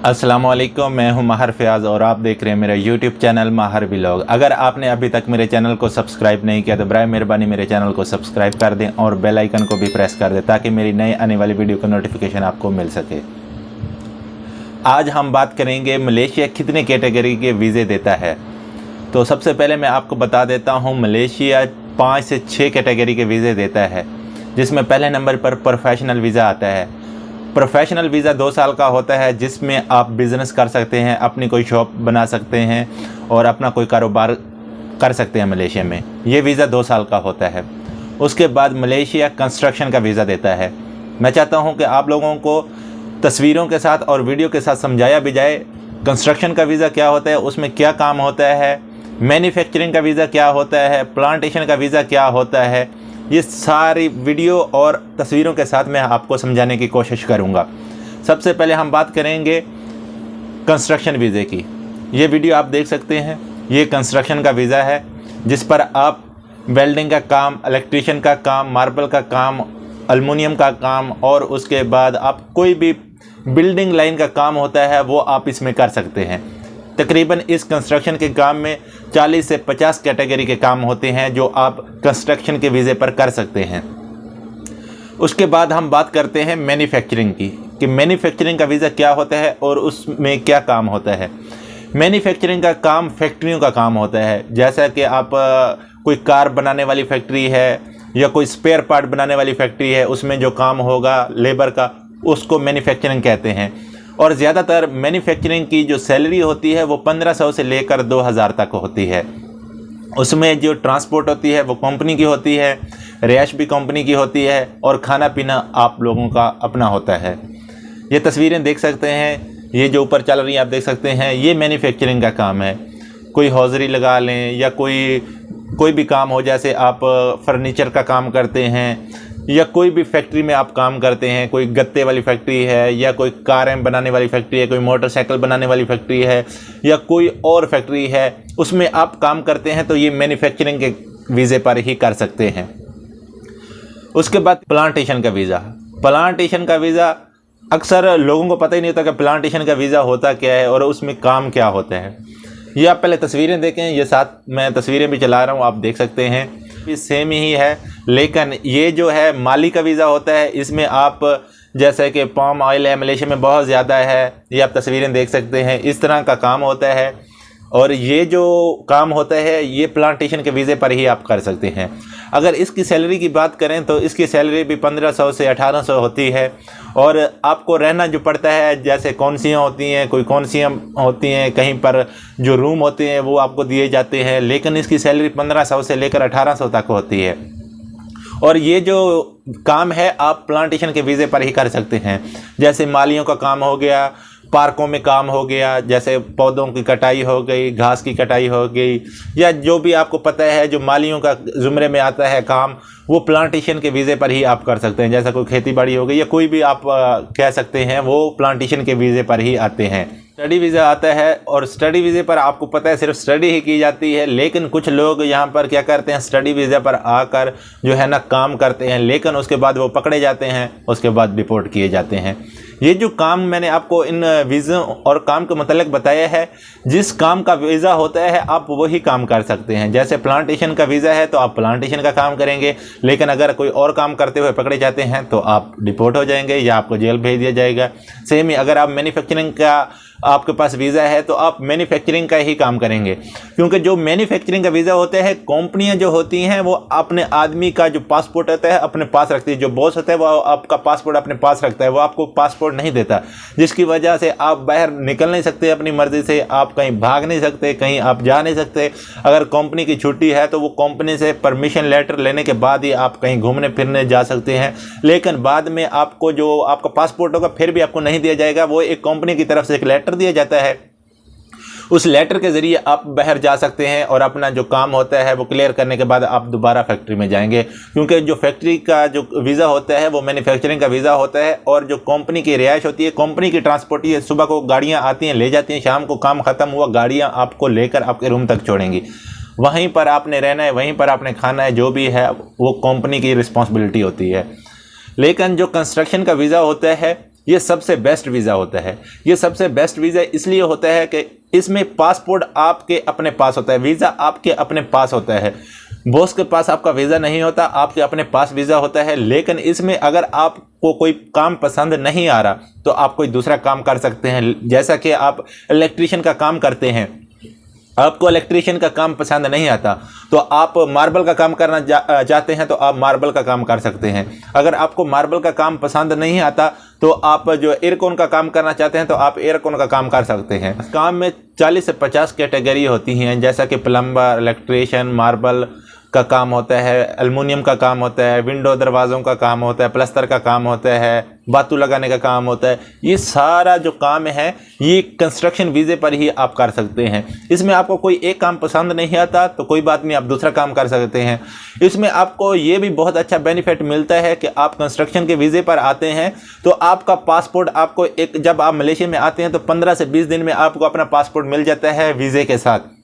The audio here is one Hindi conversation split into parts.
अस्सलामुअलैकुम, मैं हूं माहर फयाज़ और आप देख रहे हैं मेरा यूट्यूब चैनल माहर व्लॉग। अगर आपने अभी तक मेरे चैनल को सब्सक्राइब नहीं किया तो बराए मेहरबानी मेरे चैनल को सब्सक्राइब कर दें और बेल आइकन को भी प्रेस कर दें ताकि मेरी नई आने वाली वीडियो का नोटिफिकेशन आपको मिल सके। आज हम बात करेंगे मलेशिया कितने कैटेगरी के वीज़े देता है। तो सबसे पहले मैं आपको बता देता हूँ, मलेशिया 5 से 6 कैटेगरी के वीज़े देता है, जिसमें पहले नंबर पर प्रोफेशनल वीज़ा आता है। प्रोफेशनल वीज़ा 2 साल का होता है, जिसमें आप बिज़नेस कर सकते हैं, अपनी कोई शॉप बना सकते हैं और अपना कोई कारोबार कर सकते हैं मलेशिया में। ये वीज़ा 2 साल का होता है। उसके बाद मलेशिया कंस्ट्रक्शन का वीज़ा देता है। मैं चाहता हूँ कि आप लोगों को तस्वीरों के साथ और वीडियो के साथ समझाया भी जाए कंस्ट्रक्शन का वीज़ा क्या होता है, उसमें क्या काम होता है, मैन्युफैक्चरिंग का वीज़ा क्या होता है, प्लांटेशन का वीज़ा क्या होता है। ये सारी वीडियो और तस्वीरों के साथ मैं आपको समझाने की कोशिश करूंगा। सबसे पहले हम बात करेंगे कंस्ट्रक्शन वीज़े की। ये वीडियो आप देख सकते हैं, ये कंस्ट्रक्शन का वीज़ा है जिस पर आप वेल्डिंग का काम, इलेक्ट्रीशियन का काम, मार्बल का काम, एल्युमिनियम का काम और उसके बाद आप कोई भी बिल्डिंग लाइन का काम होता है वो आप इसमें कर सकते हैं। तकरीबन इस कंस्ट्रक्शन के काम में 40 से 50 कैटेगरी के काम होते हैं जो आप कंस्ट्रक्शन के वीज़े पर कर सकते हैं। उसके बाद हम बात करते हैं मैन्युफैक्चरिंग की कि मैन्युफैक्चरिंग का वीज़ा क्या होता है और उसमें क्या काम होता है। मैन्युफैक्चरिंग का काम फैक्ट्रियों का काम होता है, जैसा कि आप कोई कार बनाने वाली फैक्ट्री है या कोई स्पेयर पार्ट बनाने वाली फैक्ट्री है, उसमें जो काम होगा लेबर का, उसको मैन्युफैक्चरिंग कहते हैं। और ज़्यादातर मैन्युफैक्चरिंग की जो सैलरी होती है वो 1500 से लेकर 2000 तक होती है। उसमें जो ट्रांसपोर्ट होती है वो कंपनी की होती है, रिहाइश भी कंपनी की होती है और खाना पीना आप लोगों का अपना होता है। ये तस्वीरें देख सकते हैं, ये जो ऊपर चल रही है आप देख सकते हैं, ये मैन्युफैक्चरिंग का काम है। कोई हौजरी लगा लें या कोई भी काम हो, जैसे आप फर्नीचर का काम करते हैं या कोई भी फैक्ट्री में आप काम करते हैं, कोई गत्ते वाली फैक्ट्री है या कोई कारें बनाने वाली फैक्ट्री है, कोई मोटरसाइकिल बनाने वाली फैक्ट्री है या कोई और फैक्ट्री है, उसमें आप काम करते हैं तो ये मैन्युफैक्चरिंग के वीज़े पर ही कर सकते हैं। उसके बाद प्लांटेशन का वीज़ा। प्लांटेशन का वीज़ा अक्सर लोगों को पता ही नहीं होता कि प्लांटेशन का वीज़ा होता क्या है और उसमें काम क्या होता है। ये आप पहले तस्वीरें देखें, ये साथ मैं तस्वीरें भी चला रहा हूँ, आप देख सकते हैं, ये सेम ही है। लेकिन ये जो है माली का वीज़ा होता है, इसमें आप जैसे कि पाम ऑयल है मलेशिया में बहुत ज़्यादा है, ये आप तस्वीरें देख सकते हैं, इस तरह का काम होता है। और ये जो काम होता है ये प्लांटेशन के वीज़े पर ही आप कर सकते हैं। अगर इसकी सैलरी की बात करें तो इसकी सैलरी भी 1500 से 1800 होती है और आपको रहना जो पड़ता है, जैसे कौनसियाँ होती हैं, कोई कौनसियाँ होती हैं, कहीं पर जो रूम होते हैं वो आपको दिए जाते हैं, लेकिन इसकी सैलरी 1500 से लेकर 1800 तक होती है। और ये जो काम है आप प्लांटेशन के वीज़े पर ही कर सकते हैं, जैसे मालियों का काम हो गया, पार्कों में काम हो गया, जैसे पौधों की कटाई हो गई, घास की कटाई हो गई, या जो भी आपको पता है जो मालियों का ज़ुमरे में आता है काम, वो प्लांटेशन के वीज़े पर ही आप कर सकते हैं। जैसा कोई खेती बाड़ी हो गई या कोई भी आप कह सकते हैं, वो प्लांटेशन के वीज़े पर ही आते हैं। स्टडी वीज़ा आता है और स्टडी वीज़े पर आपको पता है सिर्फ स्टडी ही की जाती है, लेकिन कुछ लोग यहाँ पर क्या करते हैं, स्टडी वीज़ा पर आकर जो है ना काम करते हैं, लेकिन उसके बाद वो पकड़े जाते हैं, उसके बाद डिपोर्ट किए जाते हैं। ये जो काम मैंने आपको इन वीज़ों और काम के मतलब बताया है, जिस काम का वीज़ा होता है आप वही काम कर सकते हैं। जैसे प्लांटेशन का वीज़ा है तो आप प्लांटेशन का काम करेंगे, लेकिन अगर कोई और काम करते हुए पकड़े जाते हैं तो आप डिपोर्ट हो जाएंगे या आपको जेल भेज दिया जाएगा। सेम ही अगर आप मैन्युफैक्चरिंग का आपके पास वीज़ा है तो आप मैन्युफैक्चरिंग का ही काम करेंगे, क्योंकि जो मैन्युफैक्चरिंग का वीज़ा होता है, कंपनियां जो होती हैं वो अपने आदमी का जो पासपोर्ट होता है अपने पास रखती है। जो बॉस होता है वो आपका पासपोर्ट अपने पास रखता है, वो आपको पासपोर्ट नहीं देता, जिसकी वजह से आप बाहर निकल नहीं सकते अपनी मर्ज़ी से, आप कहीं भाग नहीं सकते, कहीं आप जा नहीं सकते। अगर कंपनी की छुट्टी है तो वो कंपनी से परमिशन लेटर लेने के बाद ही आप कहीं घूमने फिरने जा सकते हैं, लेकिन बाद में आपको जो आपका पासपोर्ट होगा फिर भी आपको नहीं दिया जाएगा। वो एक कंपनी की तरफ से एक लेटर दिया जाता है, उस लेटर के ज़रिए आप बाहर जा सकते हैं और अपना जो काम होता है वो क्लियर करने के बाद आप दोबारा फैक्ट्री में जाएंगे, क्योंकि जो फैक्ट्री का जो वीज़ा होता है वो मैन्युफैक्चरिंग का वीज़ा होता है। और जो कंपनी की रिहाइश होती है, कंपनी की ट्रांसपोर्ट ही है, सुबह को गाड़ियाँ आती हैं ले जाती हैं, शाम को काम ख़त्म हुआ गाड़ियाँ आपको लेकर आपके रूम तक छोड़ेंगी, वहीं पर आपने रहना है, वहीं पर आपने खाना है, जो भी है वो कंपनी की रिस्पॉन्सिबिलिटी होती है। लेकिन जो कंस्ट्रक्शन का वीज़ा होता है ये सबसे बेस्ट वीज़ा होता है। ये सबसे बेस्ट वीज़ा इसलिए होता है कि इसमें पासपोर्ट आपके अपने पास होता है, वीज़ा आपके अपने पास होता है। बॉस के पास आपका वीज़ा नहीं होता, आपके अपने पास वीज़ा होता है। लेकिन इसमें अगर आपको कोई काम पसंद नहीं आ रहा तो आप कोई दूसरा काम कर सकते हैं। जैसा कि आप इलेक्ट्रीशियन का काम करते हैं, आपको इलेक्ट्रीशियन का काम पसंद नहीं आता तो आप मार्बल का काम करना चाहते हैं तो आप मार्बल का काम कर सकते हैं। अगर आपको मार्बल का काम पसंद नहीं आता तो आप जो एयरकॉन का काम करना चाहते हैं तो आप एयरकॉन का काम कर सकते हैं। काम में 40 से 50 कैटेगरी होती हैं, जैसा कि प्लम्बर, इलेक्ट्रीशियन, मार्बल का काम होता है, एल्युमिनियम का काम होता है, विंडो दरवाज़ों का काम होता है, प्लास्टर का काम होता है, बातू लगाने का काम होता है। ये सारा जो काम है ये कंस्ट्रक्शन वीज़े पर ही आप कर सकते हैं। इसमें आपको कोई एक काम पसंद नहीं आता तो कोई बात नहीं, आप दूसरा काम कर सकते हैं। इसमें आपको ये भी बहुत अच्छा बेनिफिट मिलता है कि आप कंस्ट्रक्शन के वीज़े पर आते हैं तो आपका पासपोर्ट आपको जब आप मलेशिया में आते हैं तो 15 से 20 दिन में आपको अपना पासपोर्ट मिल जाता है वीज़े के साथ।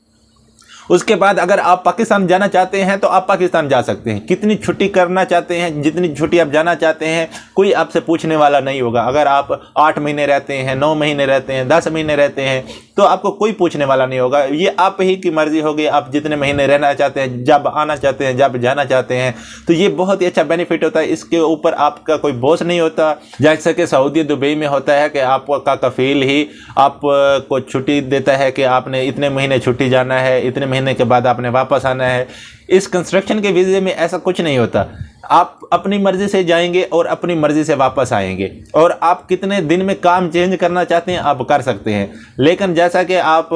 उसके बाद अगर आप पाकिस्तान जाना चाहते हैं तो आप पाकिस्तान जा सकते हैं। कितनी छुट्टी करना चाहते हैं, जितनी छुट्टी आप जाना चाहते हैं, कोई आपसे पूछने वाला नहीं होगा। अगर आप 8 महीने रहते हैं, 9 महीने रहते हैं, 10 महीने रहते हैं तो आपको कोई पूछने वाला नहीं होगा। ये आप ही की मर्जी होगी, आप जितने महीने रहना चाहते हैं, जब आना चाहते हैं, जब जाना चाहते हैं। तो ये बहुत ही अच्छा बेनिफिट होता है। इसके ऊपर आपका कोई बोझ नहीं होता। जैसे कि सऊदी दुबई में होता है कि आपका कफील ही आपको छुट्टी देता है कि आपने इतने महीने छुट्टी जाना है, इतने महीने के बाद आपने वापस आना है। इस कंस्ट्रक्शन के वीज़े में ऐसा कुछ नहीं होता। आप अपनी मर्जी से जाएंगे और अपनी मर्जी से वापस आएंगे और आप कितने दिन में काम चेंज करना चाहते हैं आप कर सकते हैं। लेकिन जैसा कि आप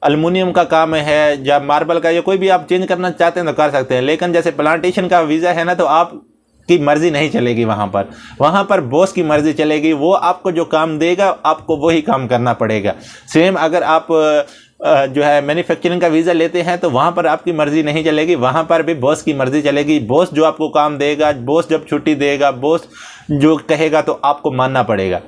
एल्युमिनियम का काम है या मार्बल का या कोई भी आप चेंज करना चाहते हैं तो कर सकते हैं। लेकिन जैसे प्लांटेशन का वीज़ा है ना तो आप की मर्जी नहीं चलेगी। वहाँ पर बॉस की मर्जी चलेगी। वो आपको जो काम देगा आपको वही काम करना पड़ेगा। सेम अगर आप जो है मैन्युफैक्चरिंग का वीज़ा लेते हैं तो वहाँ पर आपकी मर्जी नहीं चलेगी, वहाँ पर भी बॉस की मर्जी चलेगी। बॉस जो आपको काम देगा, बॉस जब छुट्टी देगा, बॉस जो कहेगा तो आपको मानना पड़ेगा।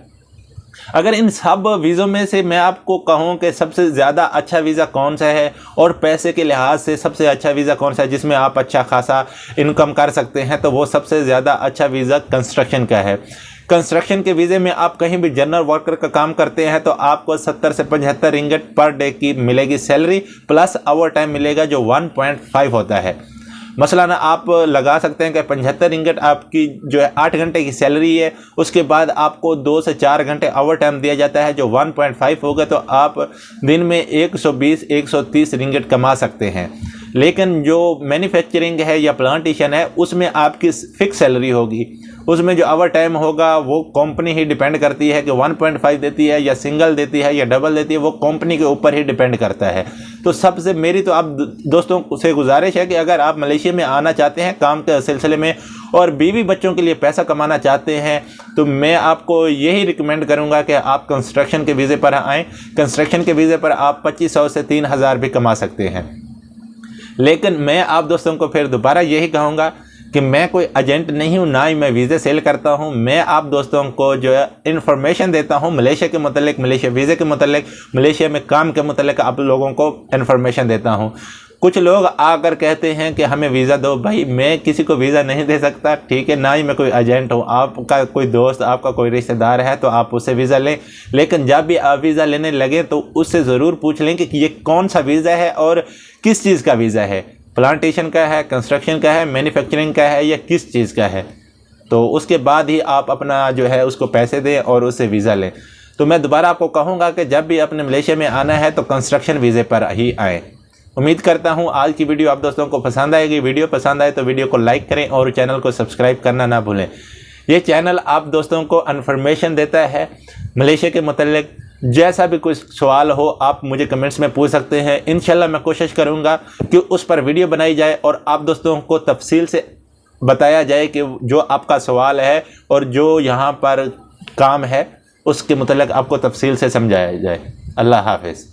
अगर इन सब वीज़ों में से मैं आपको कहूँ कि सबसे ज़्यादा अच्छा वीज़ा कौन सा है और पैसे के लिहाज से सबसे अच्छा वीज़ा कौन सा है जिसमें आप अच्छा खासा इनकम कर सकते हैं, तो वो सबसे ज़्यादा अच्छा वीज़ा कंस्ट्रक्शन का है। कंस्ट्रक्शन के वीज़े में आप कहीं भी जनरल वर्कर का काम करते हैं तो आपको 70 से 75 रिंगट पर डे की मिलेगी सैलरी, प्लस ओवर टाइम मिलेगा जो 1.5 होता है। मसलन आप लगा सकते हैं कि 75 रिंगट आपकी जो है 8 घंटे की सैलरी है, उसके बाद आपको 2 से 4 घंटे ओवर टाइम दिया जाता है जो 1.5 होगा, तो आप दिन में 120-130 रिंगट कमा सकते हैं। लेकिन जो मैन्युफैक्चरिंग है या प्लांटेशन है उसमें आपकी फिक्स सैलरी होगी। उसमें जो ओवर टाइम होगा वो कंपनी ही डिपेंड करती है कि 1.5 देती है या सिंगल देती है या डबल देती है, वो कंपनी के ऊपर ही डिपेंड करता है। तो सबसे मेरी तो आप दोस्तों से गुजारिश है कि अगर आप मलेशिया में आना चाहते हैं काम के सिलसिले में और बीवी बच्चों के लिए पैसा कमाना चाहते हैं तो मैं आपको यही रिकमेंड करूंगा कि आप कंस्ट्रक्शन के वीज़े पर आएँ। कंस्ट्रक्शन के वीज़े पर आप 2500 से 3000 भी कमा सकते हैं। लेकिन मैं आप दोस्तों को फिर दोबारा यही कहूँगा कि मैं कोई एजेंट नहीं हूँ, ना ही मैं वीज़े सेल करता हूँ। मैं आप दोस्तों को जो है इन्फॉर्मेशन देता हूँ मलेशिया के मतलब, मलेशिया वीज़े के मतलब, मलेशिया में काम के मतलब आप लोगों को इन्फॉर्मेशन देता हूँ। कुछ लोग आकर कहते हैं कि हमें वीज़ा दो। भाई मैं किसी को वीज़ा नहीं दे सकता, ठीक है, ना ही मैं कोई एजेंट हूँ। आपका कोई दोस्त, आपका कोई रिश्तेदार है तो आप उससे वीज़ा लें। लेकिन जब भी आप वीज़ा लेने लगे तो उससे ज़रूर पूछ लें कि ये कौन सा वीज़ा है और किस चीज़ का वीज़ा है, प्लांटेशन का है, कंस्ट्रक्शन का है, मैन्युफैक्चरिंग का है या किस चीज़ का है। तो उसके बाद ही आप अपना जो है उसको पैसे दें और उससे वीज़ा लें। तो मैं दोबारा आपको कहूँगा कि जब भी अपने मलेशिया में आना है तो कंस्ट्रक्शन वीज़े पर ही आएँ। उम्मीद करता हूँ आज की वीडियो आप दोस्तों को पसंद आएगी। वीडियो पसंद आए तो वीडियो को लाइक करें और चैनल को सब्सक्राइब करना ना भूलें। ये चैनल आप दोस्तों को इन्फॉर्मेशन देता है मलेशिया के मतलब। जैसा भी कोई सवाल हो आप मुझे कमेंट्स में पूछ सकते हैं। इंशाल्लाह मैं कोशिश करूंगा कि उस पर वीडियो बनाई जाए और आप दोस्तों को तफसील से बताया जाए कि जो आपका सवाल है और जो यहाँ पर काम है उसके मतलब आपको तफसील से समझाया जाए। अल्लाह हाफ़िज़।